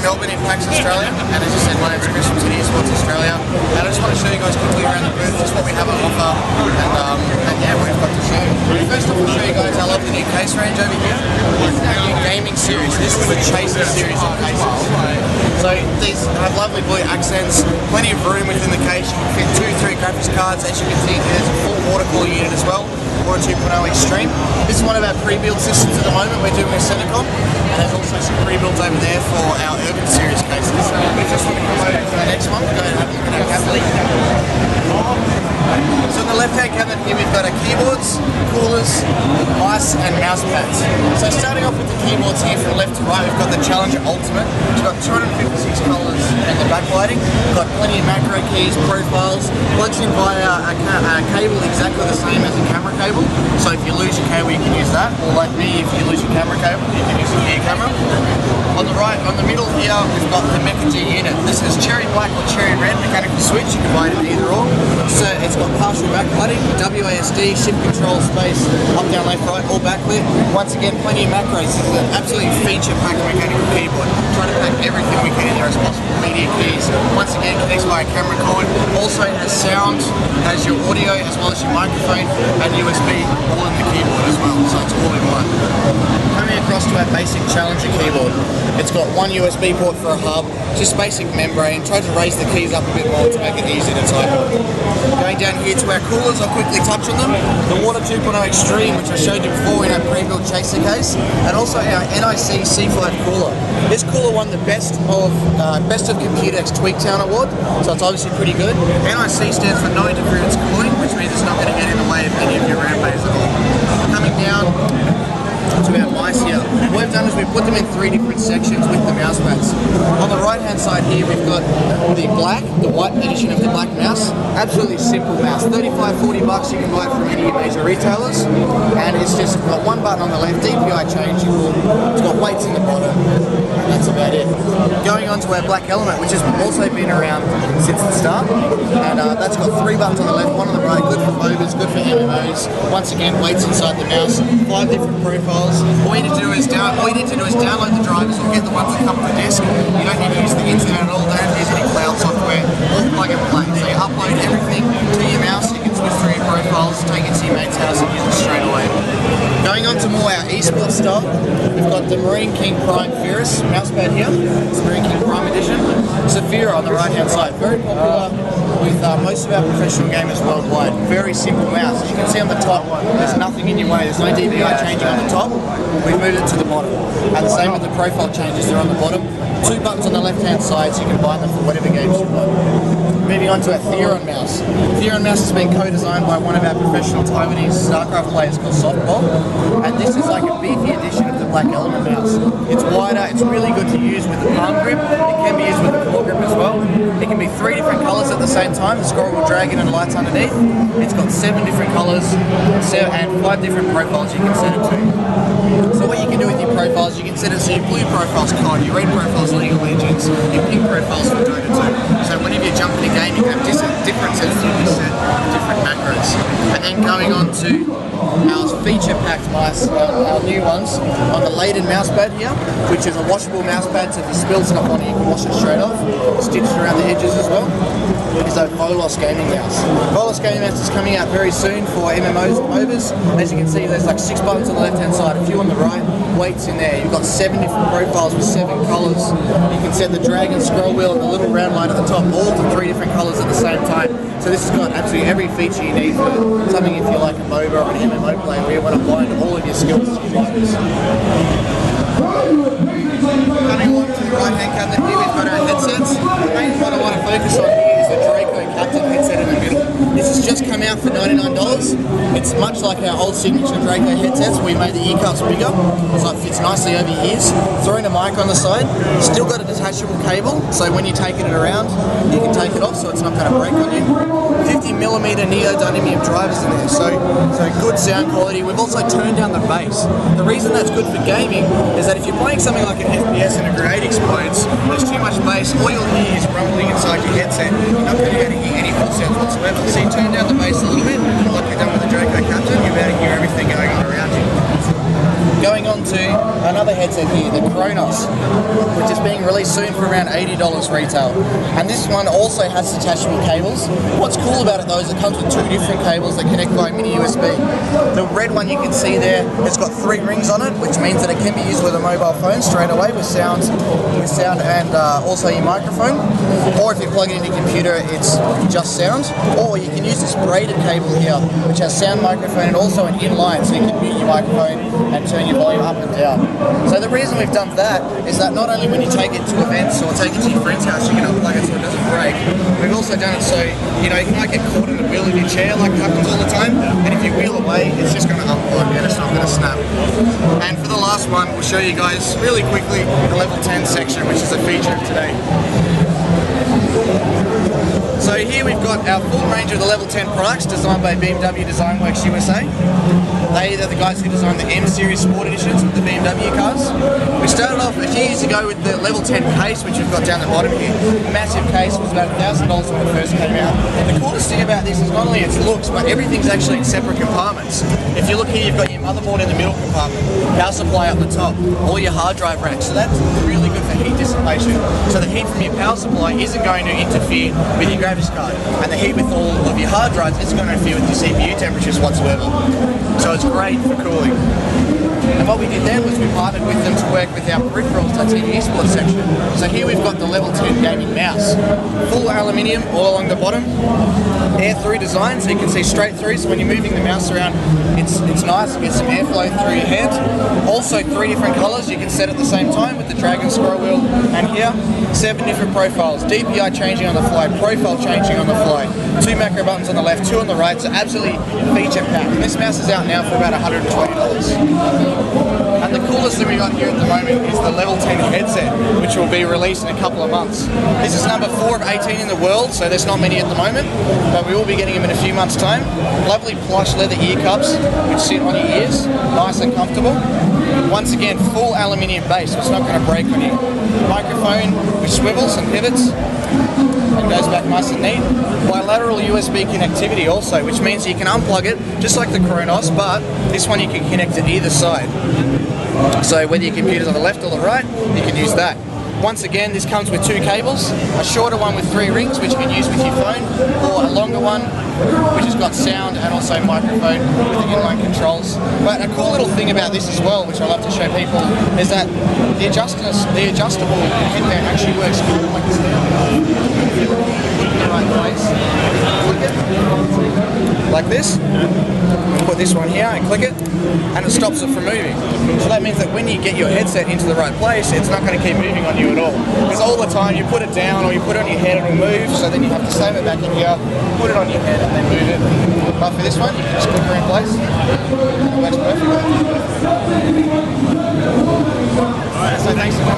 Melbourne in PAX Australia, and as I said, my name's Chris from eSPORTS Australia, and I just want to show you guys quickly around the booth just what we have on offer, and yeah, what we've got to show you. First off, I'll show you guys I love the new case range over here. It's the new gaming series. This is the Chaser series of cases. So these have lovely blue accents, plenty of room within the case. You can fit 2 3 graphics cards. As you can see, there's a full water cooler unit as well, or a 2.0 Extreme. This is one of our pre-built systems at the moment. We're doing a Senecom, and there's also some pre-builds over there for our Urban Series cases. We just want to come over to the next one. Go ahead and have a look at our cabinet. So on the left-hand cabinet here, we've got our keyboards, coolers, mice, and mouse pads. So starting off with the keyboards here from left to right, we've got the Challenger Ultimate. We've got 256 colours and the backlighting. We've got plenty of macro keys, profiles, plugs in via a cable exactly the same as a camera cable. So if you lose your cable, you can use that. Or like me, if you lose your camera cable, you can use a gear camera. On the right, on the middle here, we've got the Mecha G unit. This is cherry black or cherry red mechanical switch. You can buy it in either or. So it's got partial backlighting, WASD, shift control space, up, down, left, right, all backlit. Once again, plenty of macros. This is an absolutely feature-packed mechanical keyboard. Trying to pack everything we can in there as possible. Media keys. Once again, connects via camera cord. Also has sound, has your audio as well as your microphone, and USB all in the keyboard as well. So it's all in one. Coming across to our basic Challenger keyboard. It's got one USB port for a hub, just basic membrane. Try to raise the keys up a bit more to make it easy to type on. Going down here to our coolers, I'll quickly touch on them. The Water 2.0 Extreme, which I showed you before in our pre-built Chaser case, and also our NIC C5 cooler. This cooler won the Best of Computex Tweaktown Award, so it's obviously pretty good. NIC stands for No Interference Cooling, which means it's not going to get in the way of any of your rampays at all. Coming down to our mice here. What we've done is we've put them in 3 different sections with the mouse pads. On the right hand side here we've got the white edition of the black mouse. Absolutely simple mouse. 35-40 bucks, you can buy it from any major retailers, and it's just got one button on the left, DPI changeable. It's got weights in the bottom, and that's about it. Going on to our black element, which has also been around since the start, and that's got 3 buttons on the left, 1 on the right. Good for MOBAs, good for MMOs. Once again, weights inside the mouse. 5 different profiles. All you need to do is download the drivers or get the ones that come with the disc. You don't need to use the internet at all. Don't use any cloud software. All plug and play. So you upload everything to your mouse. You can switch through your profiles, take it to your mate's house, and use it straight away. Going on to more our eSports stuff, we've got the Marine King Prime Ferris mousepad here. It's the Marine King Prime edition. Zafira on the right hand side. Very popular with most of our professional gamers worldwide. Very simple mouse. As you can see on the top, there's nothing in your way. There's no DPI changing on the top. We've moved it to the bottom. And the same with the profile changes, they're on the bottom. 2 buttons on the left hand side so you can bind them for whatever games you want. Moving on to our Theron mouse. Theron mouse has been co-designed by one of our professional Taiwanese StarCraft players called Softball, and this is like a beefy edition of the Black Element mouse. It's wider, it's really good to use with the palm grip. It can be used with the claw grip as well. It can be 3 different colours at the same time, the scrollable dragon and lights underneath. It's got 7 different colours and 5 different profiles you can set it to. So what you can do with your profiles, you can set it so your blue profile's COD, your red profile's League of Legends, your pink profile's for Dota 2. So whenever you jump in a game, you can have different sensitivity set, different macros. And then going on to our feature-packed mice, our new ones, on the Leyden mousepad here, which is a washable mousepad, so if you spill stuff on it, you can wash it straight off. Stitched around the edges as well. Is a Volos gaming mouse. Volos gaming mouse is coming out very soon for MMOs and MOBAs. As you can see, there's like 6 buttons on the left hand side, a few on the right, weights in there. You've got 7 different profiles with 7 colours. You can set the dragon scroll wheel and the little round light at the top, all to 3 different colours at the same time. So this has got absolutely every feature you need for something if you're like a MOBA or an MMO player where you want to bind all of your skills to your fighters. Coming along to the right hand cabinet here, we've got our headsets. The main one I want to focus on here is the Captain headset in the middle. This has just come out for $99. It's much like our old signature Draco headsets. We made the ear cups bigger, so it fits nicely over your ears. Throwing a mic on the side. Still got a detachable cable, so when you're taking it around, you can take it off so it's not going to break on you. 50mm neodymium drivers in there, so good sound quality. We've also turned down the bass. The reason that's good for gaming is that if you're playing something like an FPS and a grenade explodes, there's too much bass, all you'll hear is rumbling inside your headset. You're not going to get any full sounds whatsoever. So you turn down the bass a little bit, like we've done with the Draco Captain, you're about to hear everything going on around you. Going on to another headset here, the Kronos, which is being released soon for around $80 retail. And this one also has detachable cables. What's cool about it though is it comes with 2 different cables that connect via mini USB. The red one you can see there has got 3 rings on it, which means that it can be used with a mobile phone straight away with sound and also your microphone. Or if you plug it into your computer, it's just sound. Or you can use this braided cable here, which has sound, microphone, and also an inline, so you can mute your microphone and turn your volume up and down. So the reason we've done that is that not only when you take it to events or take it to your friend's house, you can unplug it so it doesn't break. We've also done it so, you might get caught in the wheel of your chair like happens all the time, and if you wheel away, it's just going to unplug and it's not going to snap. And for the last one, we'll show you guys really quickly the level 10 section, which is a feature of today. So here we've got our full range of the level 10 products designed by BMW Design Works USA. They are the guys who designed the M Series Sport Editions with the BMW cars. We started off a few years ago with the level 10 case, which we've got down the bottom here. A massive case, was about $1,000 when it first came out. The coolest thing about this is not only its looks, but everything's actually in separate compartments. If you look here, you've got your motherboard in the middle compartment, power supply up the top, all your hard drive racks. So that's really good for heat dissipation. So the heat from your power supply isn't going to interfere with your graphics card, and the heat with all of your hard drives isn't going to interfere with your CPU temperatures whatsoever. So it's great for cooling. And what we did then was we partnered with them to work with our peripherals, that's in the eSPORTS section. So here we've got the level 10 gaming mouse. Full aluminium all along the bottom. Air through design, so you can see straight through, so when you're moving the mouse around, it's nice, it gets some airflow through your hand. Also 3 different colours you can set at the same time with the drag and scroll wheel, and here 7 different profiles. DPI changing on the fly, profile changing on the fly. 2 macro buttons on the left, 2 on the right, so absolutely feature packed. And this mouse is out now for about $120. And the coolest thing we got here at the moment is the level 10 headset, which will be released in a couple of months. This is number 4 of 18 in the world, so there's not many at the moment, but we will be getting them in a few months' time. Lovely plush leather ear cups, which sit on your ears, nice and comfortable. Once again, full aluminium base, so it's not going to break on you. Microphone which swivels and pivots and goes back nice and neat. Bilateral USB connectivity also, which means you can unplug it just like the Kronos, but this one you can connect to either side. So whether your computer's on the left or the right, you can use that. Once again, this comes with 2 cables, a shorter one with 3 rings, which you can use with your phone, or a longer one, which has got sound and also microphone with the inline controls. But a cool little thing about this as well, which I love to show people, is that the adjustable headband actually works like this. Put it in the right place, click it, like this. Put this one here and click it, and it stops it from moving. So that means that when you get your headset into the right place, it's not going to keep moving on you at all. Because all the time you put it down or you put it on your head, it'll move, so then you have to save it back in here, put it on your head and then move it. But for this one, you can just click her in place, and it works perfectly. Alright, so thanks for